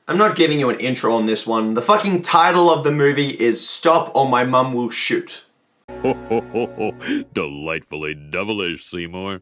I'm not giving you an intro on this one. The fucking title of the movie is Stop or My Mum Will Shoot. Ho ho ho ho, delightfully devilish, Seymour.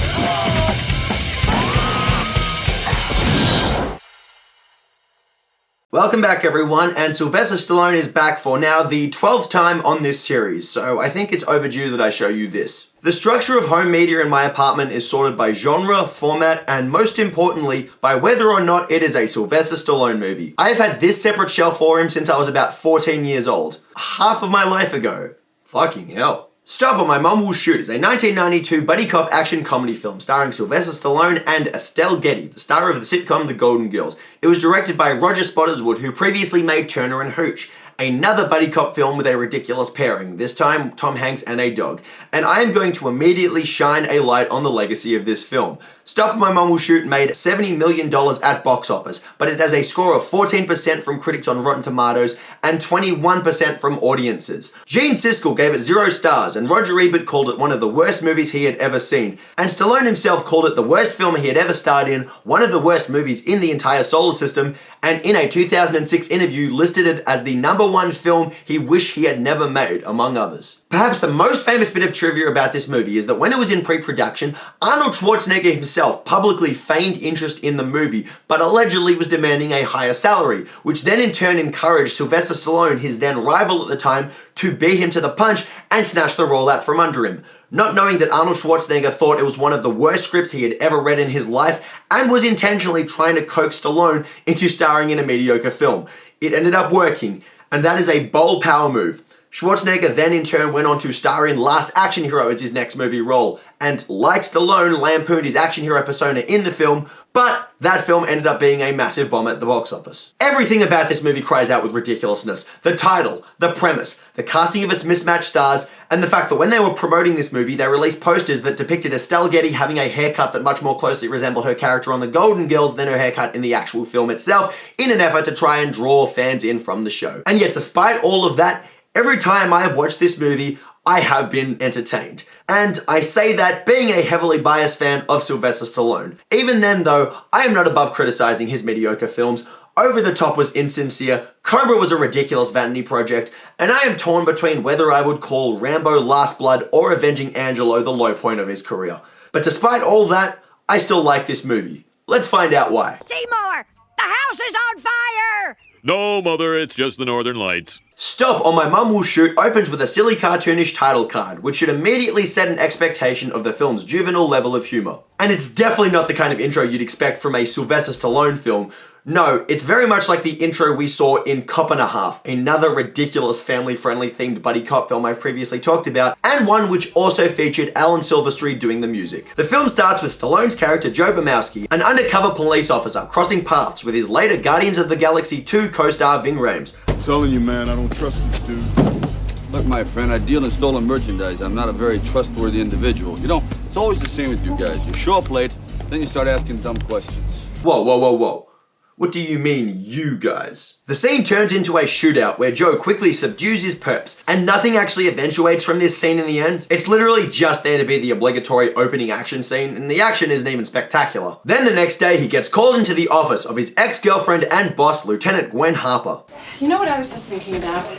Welcome back everyone, and Sylvester Stallone is back for now the 12th time on this series, so I think it's overdue that I show you this. The structure of home media in my apartment is sorted by genre, format, and most importantly, by whether or not it is a Sylvester Stallone movie. I have had this separate shelf for him since I was about 14 years old. Half of my life ago. Fucking hell. Stop or My Mum Will Shoot is a 1992 buddy cop action comedy film starring Sylvester Stallone and Estelle Getty, the star of the sitcom The Golden Girls. It was directed by Roger Spottiswoode, who previously made Turner and Hooch, another buddy cop film with a ridiculous pairing, this time Tom Hanks and a dog. And I am going to immediately shine a light on the legacy of this film. Stop or My Mum Will Shoot made $70 million at box office, but it has a score of 14% from critics on Rotten Tomatoes and 21% from audiences. Gene Siskel gave it 0 stars, and Roger Ebert called it one of the worst movies he had ever seen. And Stallone himself called it the worst film he had ever starred in, one of the worst movies in the entire solar system, and in a 2006 interview listed it as the #1 film he wished he had never made, among others. Perhaps the most famous bit of trivia about this movie is that when it was in pre-production, Arnold Schwarzenegger himself publicly feigned interest in the movie, but allegedly was demanding a higher salary, which then in turn encouraged Sylvester Stallone, his then rival at the time, to beat him to the punch and snatch the role out from under him. Not knowing that Arnold Schwarzenegger thought it was one of the worst scripts he had ever read in his life and was intentionally trying to coax Stallone into starring in a mediocre film. It ended up working, and that is a bold power move. Schwarzenegger then in turn went on to star in Last Action Hero as his next movie role, and like Stallone, lampooned his action hero persona in the film, but that film ended up being a massive bomb at the box office. Everything about this movie cries out with ridiculousness. The title, the premise, the casting of its mismatched stars, and the fact that when they were promoting this movie, they released posters that depicted Estelle Getty having a haircut that much more closely resembled her character on The Golden Girls than her haircut in the actual film itself, in an effort to try and draw fans in from the show. And yet, despite all of that, every time I have watched this movie, I have been entertained. And I say that being a heavily biased fan of Sylvester Stallone. Even then though, I am not above criticizing his mediocre films. Over the Top was insincere, Cobra was a ridiculous vanity project, and I am torn between whether I would call Rambo Last Blood or Avenging Angelo the low point of his career. But despite all that, I still like this movie. Let's find out why. Seymour! The house is on fire! No, Mother, it's just the Northern Lights. Stop or My Mum Will Shoot opens with a silly cartoonish title card, which should immediately set an expectation of the film's juvenile level of humor. And it's definitely not the kind of intro you'd expect from a Sylvester Stallone film. No, it's very much like the intro we saw in Cop and a Half, another ridiculous family-friendly themed buddy cop film I've previously talked about, and one which also featured Alan Silvestri doing the music. The film starts with Stallone's character Joe Bumowski, an undercover police officer, crossing paths with his later Guardians of the Galaxy 2 co-star Ving Rhames. I'm telling you, man, I don't trust this dude. Look, my friend, I deal in stolen merchandise. I'm not a very trustworthy individual. You know, it's always the same with you guys. You show up late, then you start asking dumb questions. Whoa, whoa, whoa, whoa. What do you mean, you guys? The scene turns into a shootout where Joe quickly subdues his perps, and nothing actually eventuates from this scene in the end. It's literally just there to be the obligatory opening action scene, and the action isn't even spectacular. Then the next day, he gets called into the office of his ex-girlfriend and boss, Lieutenant Gwen Harper. You know what I was just thinking about?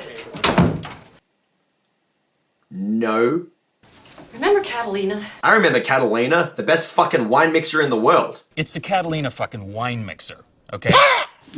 No. Remember Catalina? I remember Catalina, the best fucking wine mixer in the world. It's the Catalina fucking wine mixer, okay?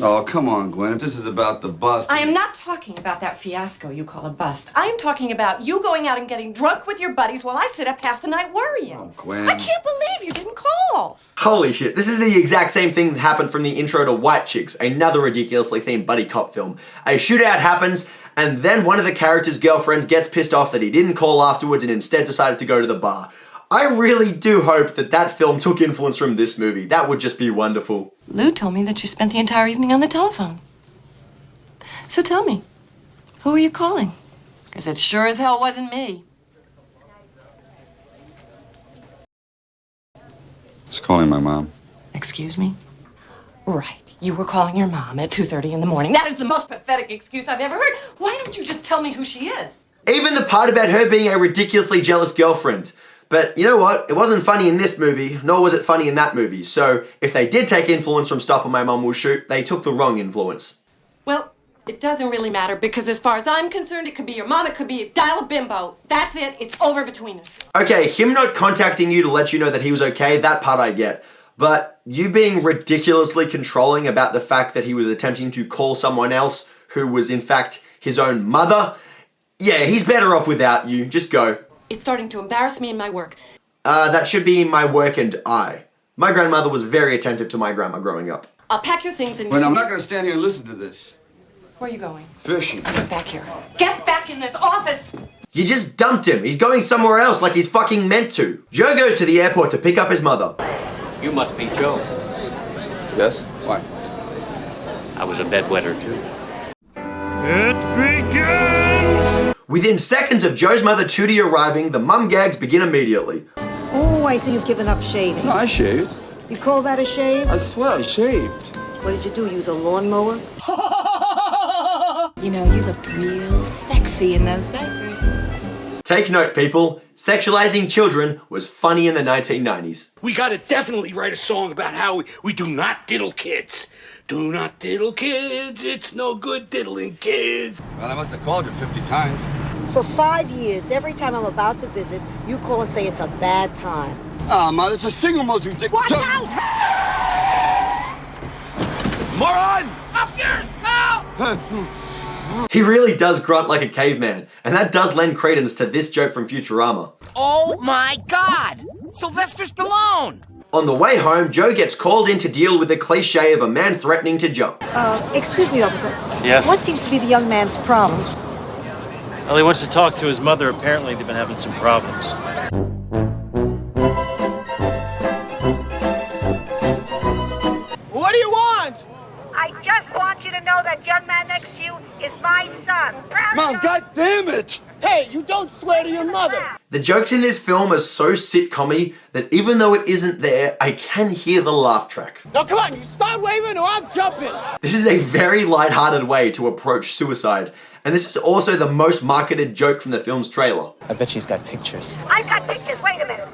Oh, come on, Gwen. If this is about the bust... I am not talking about that fiasco you call a bust. I am talking about you going out and getting drunk with your buddies while I sit up half the night worrying. Oh, Gwen. I can't believe you didn't call. Holy shit, this is the exact same thing that happened from the intro to White Chicks, another ridiculously themed buddy cop film. A shootout happens, and then one of the character's girlfriends gets pissed off that he didn't call afterwards and instead decided to go to the bar. I really do hope that that film took influence from this movie. That would just be wonderful. Lou told me that you spent the entire evening on the telephone. So tell me, who are you calling? Because it sure as hell wasn't me. I was calling my mom. Excuse me? Right. You were calling your mom at 2:30 in the morning. That is the most pathetic excuse I've ever heard. Why don't you just tell me who she is? Even the part about her being a ridiculously jealous girlfriend. But you know what? It wasn't funny in this movie, nor was it funny in that movie. So if they did take influence from Stop or My Mum Will Shoot, they took the wrong influence. Well, it doesn't really matter because as far as I'm concerned, it could be your mom, it could be a dial a bimbo. That's it. It's over between us. Okay, him not contacting you to let you know that he was okay, that part I get. But you being ridiculously controlling about the fact that he was attempting to call someone else who was in fact his own mother, yeah, he's better off without you. Just go. It's starting to embarrass me in my work. That should be my work and I. My grandmother was very attentive to my grandma growing up. I'll pack your things and... But I'm not going to stand here and listen to this. Where are you going? Fishing. Get back here. Get back in this office! You just dumped him. He's going somewhere else like he's fucking meant to. Joe goes to the airport to pick up his mother. You must be Joe. Yes? Why? I was a bedwetter too. It begins! Within seconds of Joe's mother Tootie arriving, the mum gags begin immediately. Oh, I see you've given up shaving. No, I shaved. You call that a shave? I swear I shaved. What did you do, use a lawnmower? You know, you looked real sexy in those diapers. Take note, people. Sexualizing children was funny in the 1990s. We gotta definitely write a song about how we do not diddle kids. Do not diddle kids, it's no good diddling kids. Well, I must have called you 50 times. For 5 years, every time I'm about to visit, you call and say it's a bad time. Oh, Ma, it's the single most ridiculous... Watch out! Moron! Up yours, pal! He really does grunt like a caveman, and that does lend credence to this joke from Futurama. Oh my God! Sylvester Stallone! On the way home, Joe gets called in to deal with the cliche of a man threatening to jump. Excuse me, officer. Yes? What seems to be the young man's problem? Well, he wants to talk to his mother. Apparently, they've been having some problems. What do you want? I just want you to know that young man next to you is my son. Mom, God damn it! Hey, you don't swear to your mother! The jokes in this film are so sitcom-y that even though it isn't there, I can hear the laugh track. Now come on, you start waving or I'm jumping! This is a very light-hearted way to approach suicide, and this is also the most marketed joke from the film's trailer. I bet she's got pictures. I've got pictures. Wait a minute.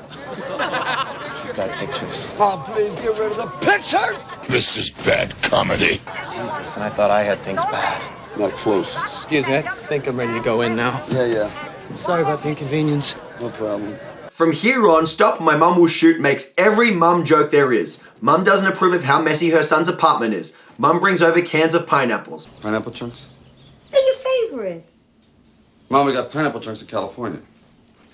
She's got pictures. Mom, please get rid of the pictures! This is bad comedy. Jesus, and I thought I had things bad. Not close. Excuse me, I think I'm ready to go in now. Yeah. Sorry about the inconvenience. No problem. From here on, Stop My Mum Will Shoot makes every mum joke there is. Mum doesn't approve of how messy her son's apartment is. Mum brings over cans of pineapples. Pineapple chunks? They're your favorite. Mom, we got pineapple chunks in California.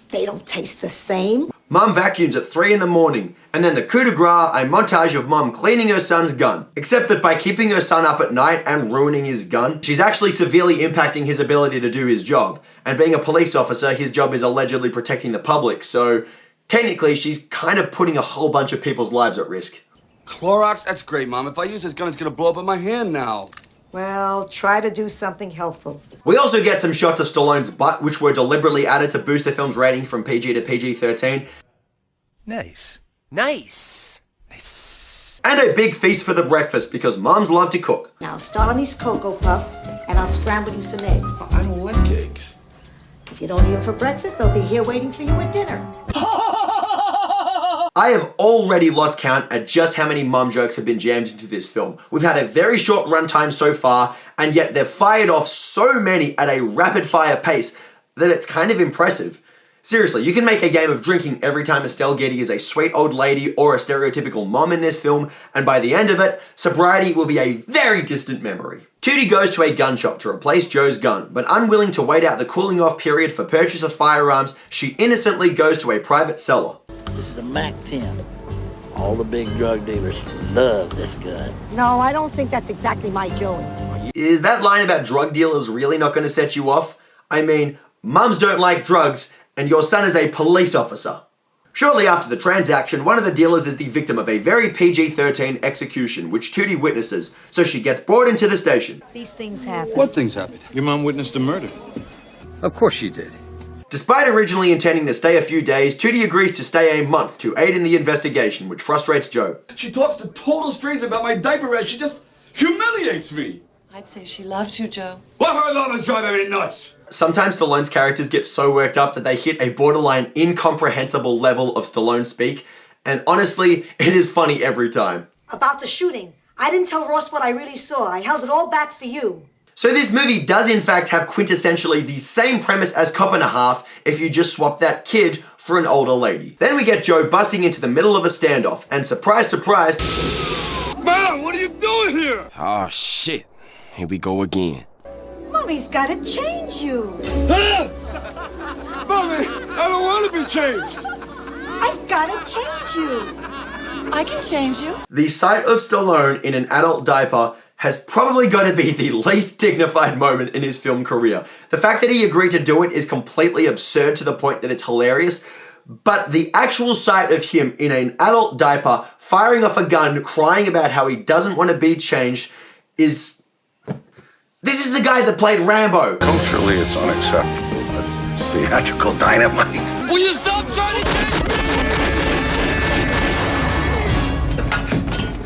They don't taste the same. Mum vacuums at 3 in the morning, and then the coup de grace, a montage of Mum cleaning her son's gun. Except that by keeping her son up at night and ruining his gun, she's actually severely impacting his ability to do his job. And being a police officer, his job is allegedly protecting the public, so technically she's kind of putting a whole bunch of people's lives at risk. Clorox? That's great, Mom. If I use this gun, it's gonna blow up in my hand now. Well, try to do something helpful. We also get some shots of Stallone's butt, which were deliberately added to boost the film's rating from PG to PG-13. Nice. And a big feast for the breakfast, because moms love to cook. Now start on these Cocoa Puffs, and I'll scramble you some eggs. I don't like eggs. If you don't eat them for breakfast, they'll be here waiting for you at dinner. I have already lost count at just how many mum jokes have been jammed into this film. We've had a very short runtime so far, and yet they've fired off so many at a rapid-fire pace that it's kind of impressive. Seriously, you can make a game of drinking every time Estelle Getty is a sweet old lady or a stereotypical mom in this film, and by the end of it, sobriety will be a very distant memory. Tootie goes to a gun shop to replace Joe's gun, but unwilling to wait out the cooling off period for purchase of firearms, she innocently goes to a private seller. This is a MAC-10. All the big drug dealers love this gun. No, I don't think that's exactly my Joey. Is that line about drug dealers really not going to set you off? I mean, mums don't like drugs, and your son is a police officer. Shortly after the transaction, one of the dealers is the victim of a very PG-13 execution, which Tootie witnesses, so she gets brought into the station. These things happen. What things happened? Your mom witnessed a murder. Of course she did. Despite originally intending to stay a few days, Tootie agrees to stay a month to aid in the investigation, which frustrates Joe. She talks to total strangers about my diaper rash. She just humiliates me. I'd say she loves you, Joe. Well, her love is driving me nuts. Sometimes Stallone's characters get so worked up that they hit a borderline incomprehensible level of Stallone speak, and honestly, it is funny every time. About the shooting. I didn't tell Ross what I really saw. I held it all back for you. So this movie does in fact have quintessentially the same premise as Cop and a Half if you just swap that kid for an older lady. Then we get Joe busting into the middle of a standoff, and surprise, surprise... Man, what are you doing here? Oh, shit. Here we go again. Mommy's gotta change you. Huh? Mommy, I don't want to be changed. I've gotta change you. I can change you. The sight of Stallone in an adult diaper has probably got to be the least dignified moment in his film career. The fact that he agreed to do it is completely absurd to the point that it's hilarious, but the actual sight of him in an adult diaper, firing off a gun, crying about how he doesn't want to be changed is... This is the guy that played Rambo. Culturally, it's unacceptable, but it's theatrical dynamite. Will you stop trying to...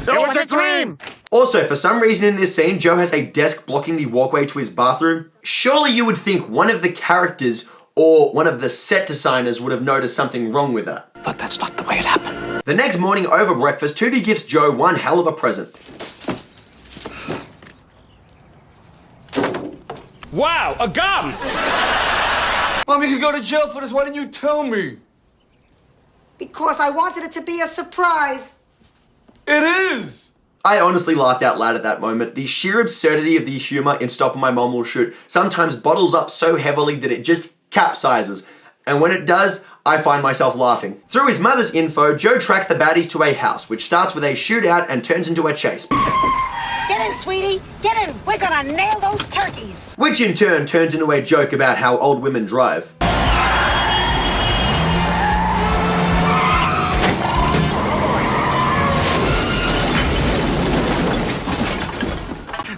It was a dream! Also, for some reason in this scene, Joe has a desk blocking the walkway to his bathroom. Surely you would think one of the characters or one of the set designers would have noticed something wrong with that. But that's not the way it happened. The next morning over breakfast, Tootie gives Joe one hell of a present. Wow, a gun! Mommy could go to jail for this. Why didn't you tell me? Because I wanted it to be a surprise. It is! I honestly laughed out loud at that moment. The sheer absurdity of the humor in Stop or My Mom Will Shoot sometimes bottles up so heavily that it just capsizes. And when it does, I find myself laughing. Through his mother's info, Joe tracks the baddies to a house, which starts with a shootout and turns into a chase. Get in, sweetie. Get in. We're gonna nail those turkeys. Which in turn turns into a joke about how old women drive.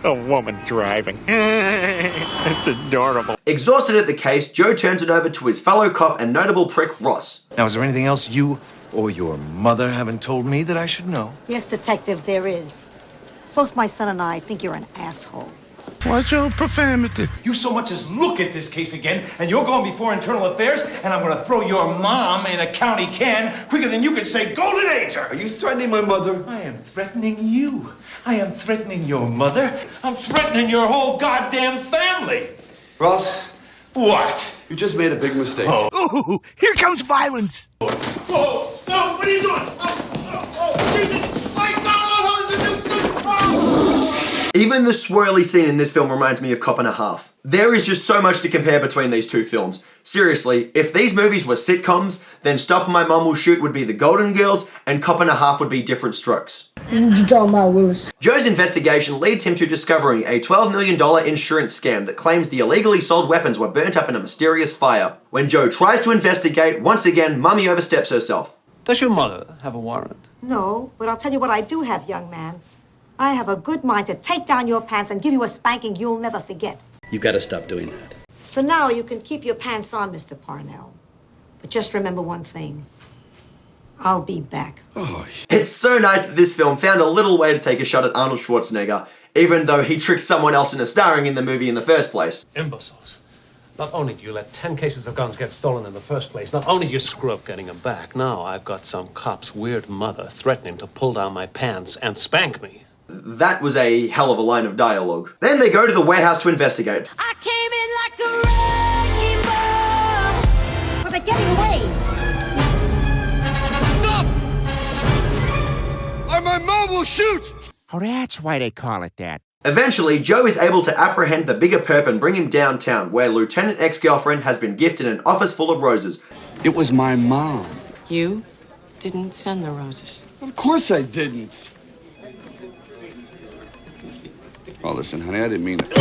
A woman driving. It's adorable. Exhausted at the case, Joe turns it over to his fellow cop and notable prick, Ross. Now, is there anything else you or your mother haven't told me that I should know? Yes, detective, there is. Both my son and I think you're an asshole. What's your profanity? You so much as look at this case again, and you're going before Internal Affairs, and I'm going to throw your mom in a county can quicker than you could say Golden Age her. Are you threatening my mother? I am threatening you. I am threatening your mother. I'm threatening your whole goddamn family. Ross, What? you just made a big mistake. Ooh, here comes violence. Whoa! No! What are you doing? Oh, Jesus! My God! How does it do Even the swirly scene in this film reminds me of Cop and a Half. There is just so much to compare between these two films. Seriously, if these movies were sitcoms, then Stop or My Mom Will Shoot would be The Golden Girls, and Cop and a Half would be Different Strokes. What you talking about, Willis? Joe's investigation leads him to discovering a $12 million insurance scam that claims the illegally sold weapons were burnt up in a mysterious fire. When Joe tries to investigate, once again, Mummy oversteps herself. Does your mother have a warrant? No, but I'll tell you what I do have, young man. I have a good mind to take down your pants and give you a spanking you'll never forget. You gotta stop doing that. For now, you can keep your pants on, Mr. Parnell. But just remember one thing. I'll be back. Oh, It's so nice that this film found a little way to take a shot at Arnold Schwarzenegger, even though he tricked someone else into starring in the movie in the first place. Imbeciles. Not only do you let 10 cases of guns get stolen in the first place, not only do you screw up getting them back, now I've got some cop's weird mother threatening to pull down my pants and spank me. That was a hell of a line of dialogue. Then they go to the warehouse to investigate. I came in like a wrecking ball. But they're getting away. stop! Or my mom will shoot! Oh, that's why they call it that. Eventually, Joe is able to apprehend the bigger perp and bring him downtown, where Lieutenant ex-girlfriend has been gifted an office full of roses. It was my mom. You didn't send the roses. Of course I didn't. Oh, listen, honey, I didn't mean it.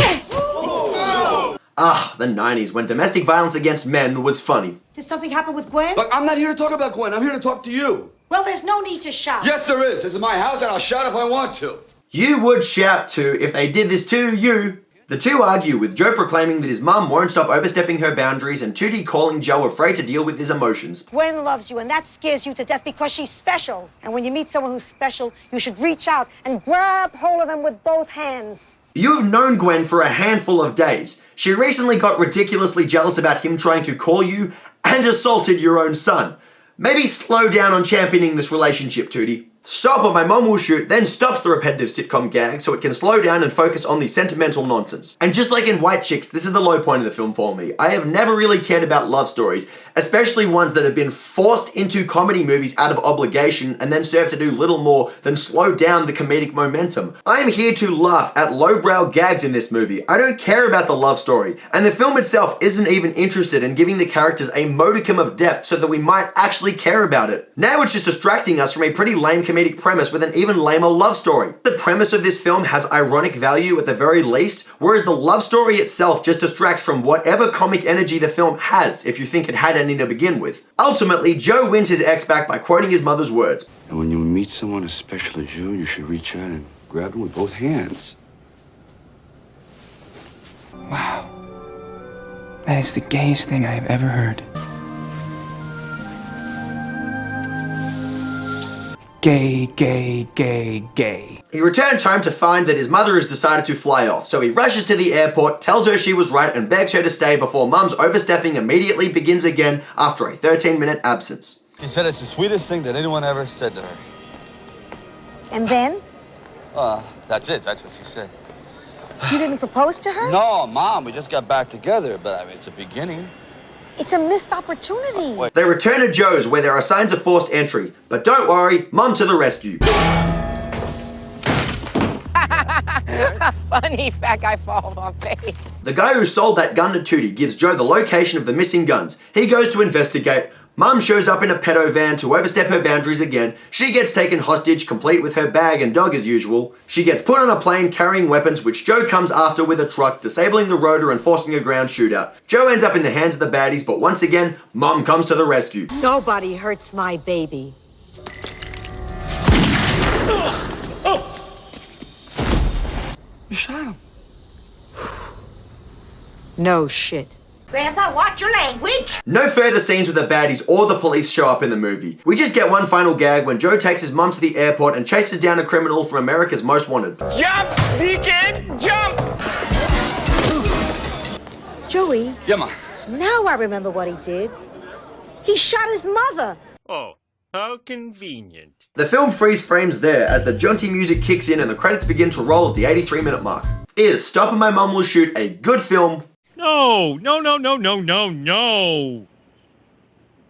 Ah, the 90s, when domestic violence against men was funny. Did something happen with Gwen? Look, I'm not here to talk about Gwen. I'm here to talk to you. Well, there's no need to shout. Yes, there is. This is my house, and I'll shout if I want to. You would shout too if they did this to you. The two argue, with Joe proclaiming that his mum won't stop overstepping her boundaries and Tootie calling Joe afraid to deal with his emotions. Gwen loves you, and that scares you to death because she's special. And when you meet someone who's special, you should reach out and grab hold of them with both hands. You have known Gwen for a handful of days. She recently got ridiculously jealous about him trying to call you and assaulted your own son. Maybe slow down on championing this relationship, Tootie. Stop or my mom will shoot then stops the repetitive sitcom gag so it can slow down and focus on the sentimental nonsense. And just like in White Chicks, this is the low point of the film for me. I have never really cared about love stories, especially ones that have been forced into comedy movies out of obligation and then serve to do little more than slow down the comedic momentum. I'm here to laugh at lowbrow gags in this movie. I don't care about the love story, and the film itself isn't even interested in giving the characters a modicum of depth so that we might actually care about it. Now it's just distracting us from a pretty lame comedic premise with an even lamer love story. The premise of this film has ironic value at the very least, whereas the love story itself just distracts from whatever comic energy the film has, if you think it had any to begin with. Ultimately, Joe wins his ex back by quoting his mother's words. And when you meet someone as special as you should reach out and grab them with both hands. Wow. That is the gayest thing I have ever heard. Gay, gay, gay, gay. He returns home to find that his mother has decided to fly off, so he rushes to the airport, tells her she was right, and begs her to stay before Mum's overstepping immediately begins again after a 13-minute absence. She said it's the sweetest thing that anyone ever said to her. And then? That's it. That's what she said. You didn't propose to her? No, Mom, we just got back together, but I mean, it's a beginning. It's a missed opportunity. They return to Joe's where there are signs of forced entry, but don't worry, Mum to the rescue. Funny fat guy fall off face. The guy who sold that gun to Tootie gives Joe the location of the missing guns. He goes to investigate. Mum shows up in a pedo van to overstep her boundaries again. She gets taken hostage, complete with her bag and dog as usual. She gets put on a plane carrying weapons, which Joe comes after with a truck, disabling the rotor and forcing a ground shootout. Joe ends up in the hands of the baddies, but once again, Mum comes to the rescue. Nobody hurts my baby. You shot him. No shit. Grandpa, watch your language. No further scenes with the baddies or the police show up in the movie. We just get one final gag when Joe takes his mum to the airport and chases down a criminal from America's Most Wanted. Jump, Deacon, jump! Joey. Yeah, Ma. Now I remember what he did. He shot his mother. Oh, how convenient. The film freeze frames there as the jaunty music kicks in and the credits begin to roll at the 83-minute mark. Is Stop and My Mum Will Shoot a good film? No.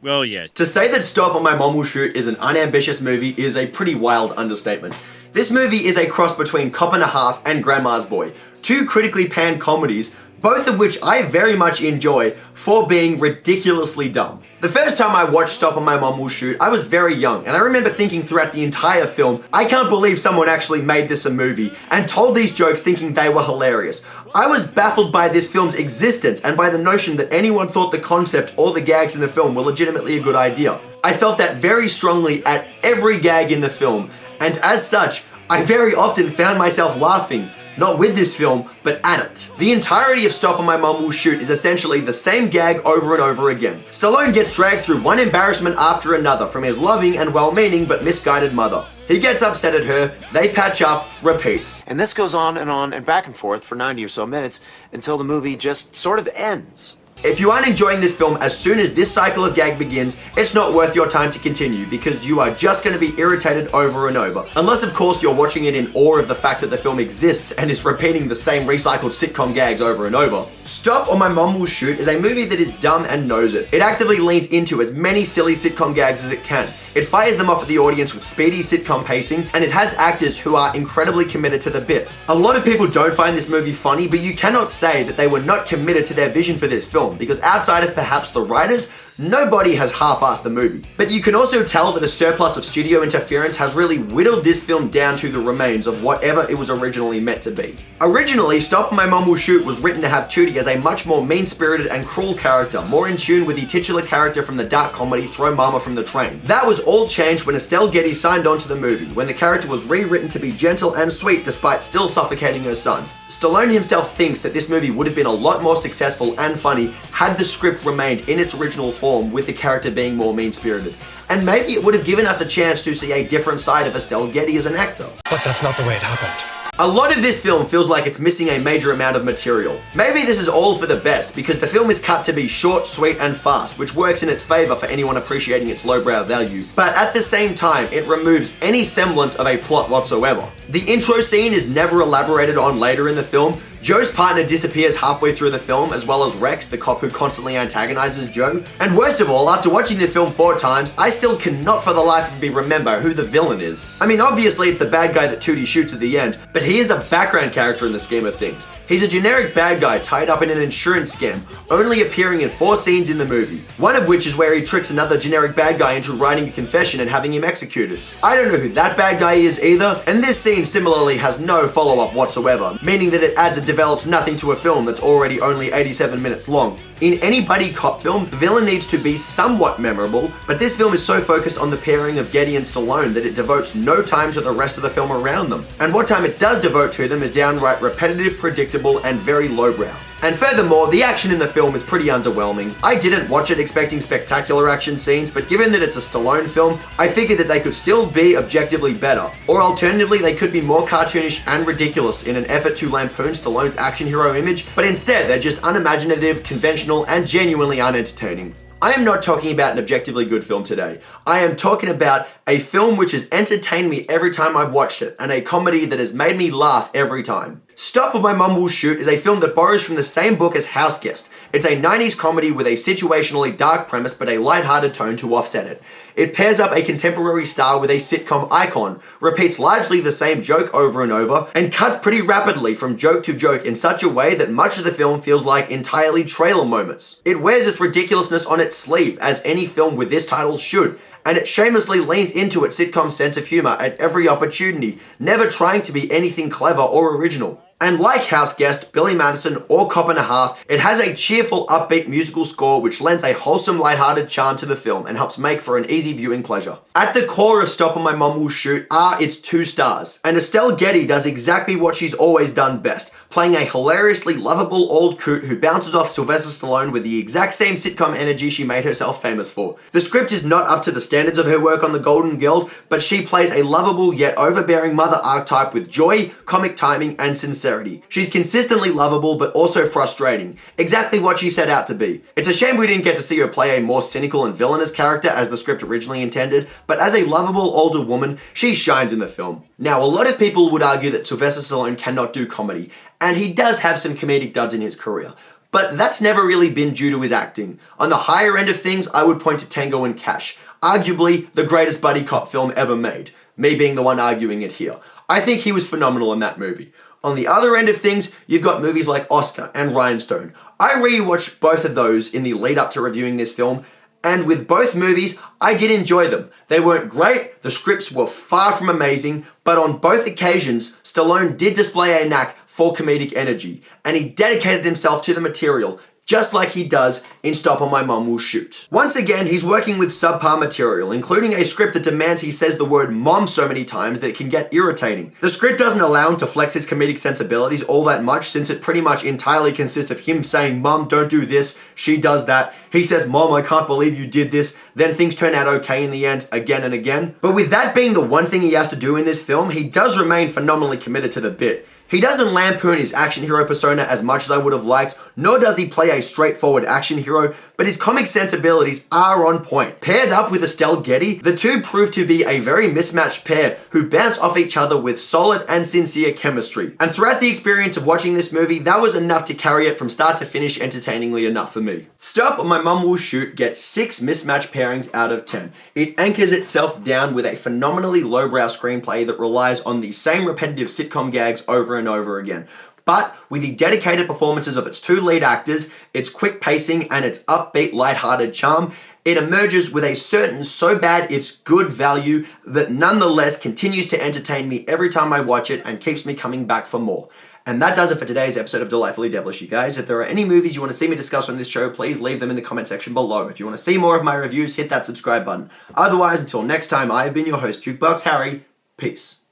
Well, yes. To say that Stop or My Mom Will Shoot is an unambitious movie is a pretty wild understatement. This movie is a cross between Cop and a Half and Grandma's Boy, two critically panned comedies, both of which I very much enjoy for being ridiculously dumb. The first time I watched Stop or My Mom Will Shoot, I was very young, and I remember thinking throughout the entire film, I can't believe someone actually made this a movie and told these jokes thinking they were hilarious. I was baffled by this film's existence and by the notion that anyone thought the concept or the gags in the film were legitimately a good idea. I felt that very strongly at every gag in the film, and as such, I very often found myself laughing. Not with this film, but at it. The entirety of Stop or My Mum Will Shoot is essentially the same gag over and over again. Stallone gets dragged through one embarrassment after another from his loving and well-meaning but misguided mother. He gets upset at her, they patch up, repeat. And this goes on and back and forth for 90 or so minutes until the movie just sort of ends. If you aren't enjoying this film as soon as this cycle of gag begins, it's not worth your time to continue because you are just going to be irritated over and over. Unless of course you're watching it in awe of the fact that the film exists and is repeating the same recycled sitcom gags over and over. Stop or My Mom Will Shoot is a movie that is dumb and knows it. It actively leans into as many silly sitcom gags as it can. It fires them off at the audience with speedy sitcom pacing, and it has actors who are incredibly committed to the bit. A lot of people don't find this movie funny, but you cannot say that they were not committed to their vision for this film, because outside of perhaps the writers, nobody has half-assed the movie. But you can also tell that a surplus of studio interference has really whittled this film down to the remains of whatever it was originally meant to be. Originally, Stop or My Mom Will Shoot was written to have Tootie as a much more mean-spirited and cruel character, more in tune with the titular character from the dark comedy Throw Mama from the Train. That was all changed when Estelle Getty signed on to the movie, when the character was rewritten to be gentle and sweet despite still suffocating her son. Stallone himself thinks that this movie would have been a lot more successful and funny had the script remained in its original form with the character being more mean-spirited. And maybe it would have given us a chance to see a different side of Estelle Getty as an actor. But that's not the way it happened. A lot of this film feels like it's missing a major amount of material. Maybe this is all for the best, because the film is cut to be short, sweet, and fast, which works in its favor for anyone appreciating its lowbrow value. But at the same time, it removes any semblance of a plot whatsoever. The intro scene is never elaborated on later in the film. Joe's partner disappears halfway through the film, as well as Rex, the cop who constantly antagonizes Joe. And worst of all, after watching this film 4 times, I still cannot for the life of me remember who the villain is. I mean, obviously it's the bad guy that Tootie shoots at the end, but he is a background character in the scheme of things. He's a generic bad guy tied up in an insurance scam, only appearing in 4 scenes in the movie. One of which is where he tricks another generic bad guy into writing a confession and having him executed. I don't know who that bad guy is either, and this scene similarly has no follow-up whatsoever, meaning that it adds and develops nothing to a film that's already only 87 minutes long. In any buddy cop film, the villain needs to be somewhat memorable, but this film is so focused on the pairing of Getty and Stallone that it devotes no time to the rest of the film around them. And what time it does devote to them is downright repetitive, predictable, and very lowbrow. And furthermore, the action in the film is pretty underwhelming. I didn't watch it expecting spectacular action scenes, but given that it's a Stallone film, I figured that they could still be objectively better. Or alternatively, they could be more cartoonish and ridiculous in an effort to lampoon Stallone's action hero image, but instead they're just unimaginative, conventional, and genuinely unentertaining. I am not talking about an objectively good film today. I am talking about a film which has entertained me every time I've watched it, and a comedy that has made me laugh every time. Stop or My Mum Will Shoot is a film that borrows from the same book as House Guest. It's a 90s comedy with a situationally dark premise but a lighthearted tone to offset it. It pairs up a contemporary star with a sitcom icon, repeats largely the same joke over and over, and cuts pretty rapidly from joke to joke in such a way that much of the film feels like entirely trailer moments. It wears its ridiculousness on its sleeve, as any film with this title should, and it shamelessly leans into its sitcom sense of humor at every opportunity, never trying to be anything clever or original. And like House Guest, Billy Madison, or Cop and a Half, it has a cheerful, upbeat musical score which lends a wholesome, lighthearted charm to the film and helps make for an easy viewing pleasure. At the core of Stop or My Mum Will Shoot are its 2 stars, and Estelle Getty does exactly what she's always done best, playing a hilariously lovable old coot who bounces off Sylvester Stallone with the exact same sitcom energy she made herself famous for. The script is not up to the standards of her work on The Golden Girls, but she plays a lovable yet overbearing mother archetype with joy, comic timing, and sincerity. She's consistently lovable but also frustrating, exactly what she set out to be. It's a shame we didn't get to see her play a more cynical and villainous character as the script originally intended, but as a lovable older woman, she shines in the film. Now, a lot of people would argue that Sylvester Stallone cannot do comedy, and he does have some comedic duds in his career. But that's never really been due to his acting. On the higher end of things, I would point to Tango and Cash, arguably the greatest buddy cop film ever made, me being the one arguing it here. I think he was phenomenal in that movie. On the other end of things, you've got movies like Oscar and Rhinestone. I rewatched both of those in the lead up to reviewing this film, and with both movies, I did enjoy them. They weren't great, the scripts were far from amazing, but on both occasions, Stallone did display a knack for comedic energy, and he dedicated himself to the material, just like he does in Stop or My Mum Will Shoot. Once again, he's working with subpar material, including a script that demands he says the word mom so many times that it can get irritating. The script doesn't allow him to flex his comedic sensibilities all that much, since it pretty much entirely consists of him saying, "Mom, don't do this," she does that, he says, "Mom, I can't believe you did this," then things turn out okay in the end, again and again. But with that being the one thing he has to do in this film, he does remain phenomenally committed to the bit. He doesn't lampoon his action hero persona as much as I would have liked, nor does he play a straightforward action hero, but his comic sensibilities are on point. Paired up with Estelle Getty, the two prove to be a very mismatched pair who bounce off each other with solid and sincere chemistry. And throughout the experience of watching this movie, that was enough to carry it from start to finish entertainingly enough for me. Stop or My Mum Will Shoot gets 6 mismatched pairings out of 10. It anchors itself down with a phenomenally lowbrow screenplay that relies on the same repetitive sitcom gags over and over again. But with the dedicated performances of its 2 lead actors, its quick pacing, and its upbeat, lighthearted charm, it emerges with a certain so bad it's good value that nonetheless continues to entertain me every time I watch it and keeps me coming back for more. And that does it for today's episode of Delightfully Devilish, you guys. If there are any movies you want to see me discuss on this show, please leave them in the comment section below. If you want to see more of my reviews, hit that subscribe button. Otherwise, until next time, I have been your host, Jukebox Harry. Peace.